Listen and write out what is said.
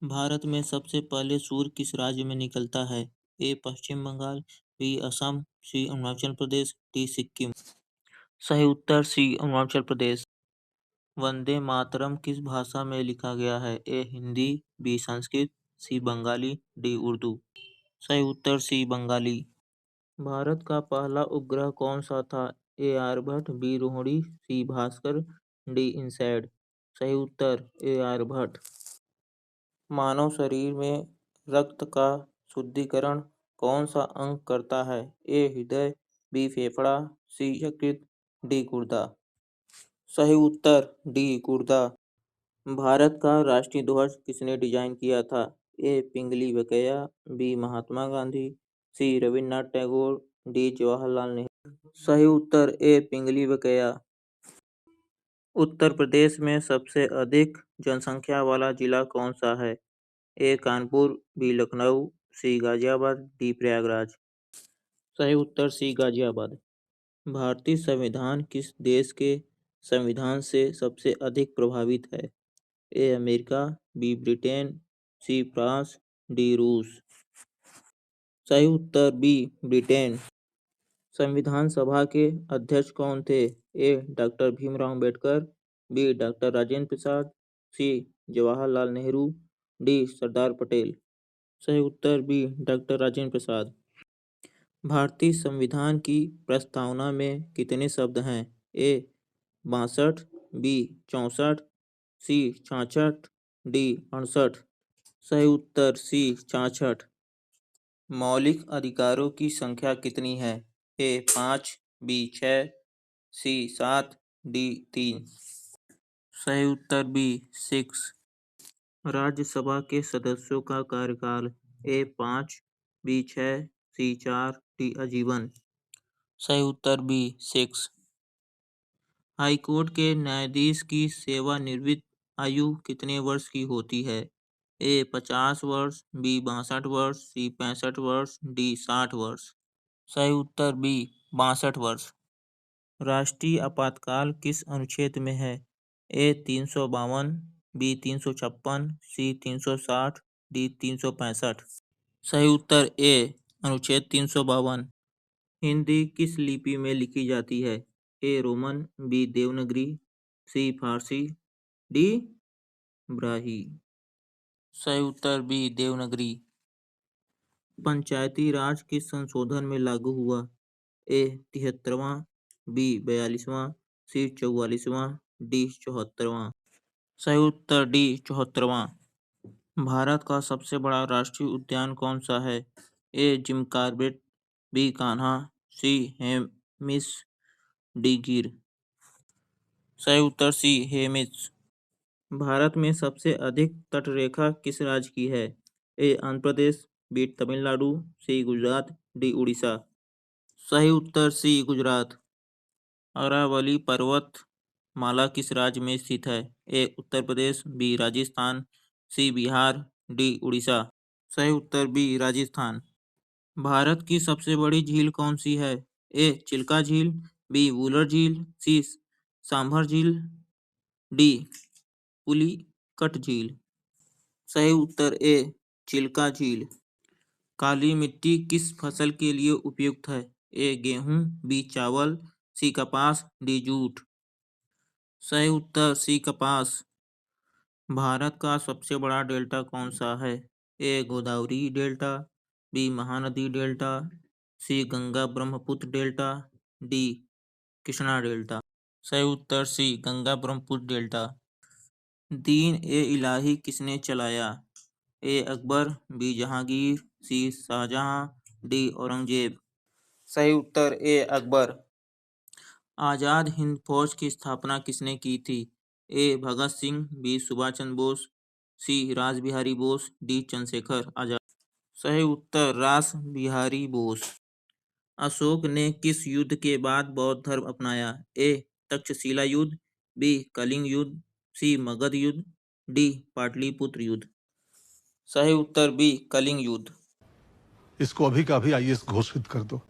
भारत में सबसे पहले सूर्य किस राज्य में निकलता है? ए. पश्चिम बंगाल, बी. असम, सी. अरुणाचल प्रदेश, डी. सिक्किम। सही उत्तर सी. अरुणाचल प्रदेश। वंदे मातरम किस भाषा में लिखा गया है? ए. हिंदी, बी. संस्कृत, सी. बंगाली, डी. उर्दू। सही उत्तर सी. बंगाली। भारत का पहला उपग्रह कौन सा था? ए. आर्यभट्ट, बी. रोहिणी, सी. भास्कर, डी. इनसैट। सही उत्तर ए. आर्यभट्ट। मानव शरीर में रक्त का शुद्धिकरण कौन सा अंग करता है? ए. हृदय, बी. फेफड़ा, सी. यकृत, डी. गुर्दा। सही उत्तर डी. गुर्दा। भारत का राष्ट्रीय ध्वज किसने डिजाइन किया था? ए. पिंगली वेंकैया, बी. महात्मा गांधी, सी. रविन्द्रनाथ टैगोर, डी. जवाहरलाल नेहरू। सही उत्तर ए. पिंगली वेंकैया। उत्तर प्रदेश में सबसे अधिक जनसंख्या वाला जिला कौन सा है? ए. कानपुर, बी. लखनऊ, सी. गाजियाबाद, डी. प्रयागराज। सही उत्तर सी. गाजियाबाद। भारतीय संविधान किस देश के संविधान से सबसे अधिक प्रभावित है? A. America, B. Britain, C. France, D. रूस। सही उत्तर बी. ब्रिटेन। संविधान सभा के अध्यक्ष कौन थे? A. Doctor Bhimrao Ambedkar, B. Doctor Rajendra Prasad, C. Jawaharlal Nehru, D. Sardar Patel. सही उत्तर बी. डॉक्टर राजेंद्र प्रसाद। भारतीय संविधान की प्रस्तावना में कितने शब्द हैं? ए. 62, बी. 64, सी. 66, डी. 68। सही उत्तर सी. 66। मौलिक अधिकारों की संख्या कितनी है? ए. 5, बी. 6, सी. 7, डी. 3। सही उत्तर बी. 6। राज्यसभा के सदस्यों का कार्यकाल ए. 5, बी. 6, सी. 4, डी. आजीवन। सही उत्तर बी. 6। हाईकोर्ट के न्यायाधीश की सेवानिवृत्त आयु कितने वर्ष की होती है? ए. 50 वर्ष, बी. 62 वर्ष, सी. 65 वर्ष, डी. 60 वर्ष। सही उत्तर बी. 62 वर्ष। राष्ट्रीय आपातकाल किस अनुच्छेद में है? ए. 352, बी. 356, सी. 360, डी. 365। सही उत्तर ए. अनुच्छेद 352। हिंदी किस लिपि में लिखी जाती है? A. Roman, B. Devanagari, C. Farsi, D. Brahmi. सही उत्तर बी. देवनागरी। पंचायती राज किस संशोधन में लागू हुआ? ए. 73वां, बी. 42वां, सी. 44वां, डी. 74वां। सही उत्तर डी. 74वां। भारत का सबसे बड़ा राष्ट्रीय उद्यान कौन सा है? A. Jim Corbett, B. Kanha, C. Hemis, D. Gir. सही उत्तर सी. हेमिस। भारत में सबसे अधिक तटरेखा किस राज्य की है? ए. आंध्र प्रदेश, बी. तमिलनाडु, सी. गुजरात, डी. उड़ीसा। सही उत्तर सी. गुजरात। अरावली पर्वत माला किस राज्य में स्थित है? ए. उत्तर प्रदेश, बी. राजस्थान, सी. बिहार, डी. उड़ीसा। सही उत्तर बी. राजस्थान। भारत की सबसे बड़ी झील कौन सी है? ए. चिल्का झील, बी. वुलर झील, सी. सांभर झील, डी. पुलिकट झील। सही उत्तर ए. चिल्का झील। काली मिट्टी किस फसल के लिए उपयुक्त है? ए. गेहूं, बी. चावल, सी. कपास, डी. जूट। सही उत्तर सी. कपास। भारत का सबसे बड़ा डेल्टा कौन सा है? A. Godavari delta, B. Mahanadi delta, C. Ganga Brahmaputra delta, D. Krishna delta. सही उत्तर सी. गंगा ब्रह्मपुत्र डेल्टा। दीन ए इलाही किसने चलाया? A. Akbar, B. Jahangir, C. Shahjahan, D. Aurangzeb. सही उत्तर ए. अकबर। आजाद हिंद फौज की स्थापना किसने की थी? ए. भगत सिंह, बी. सुभाष चंद्र बोस, सी. रास बिहारी बोस, डी. चंद्रशेखर आजाद। सही उत्तर रास बिहारी बोस। अशोक ने किस युद्ध के बाद बौद्ध धर्म अपनाया? ए. तक्षशिला युद्ध, बी. कलिंग युद्ध, सी. मगध युद्ध, डी. पाटलिपुत्र युद्ध। सही उत्तर बी. कलिंग युद्ध। इसको अभी का अभी आईएएस घोषित कर दो।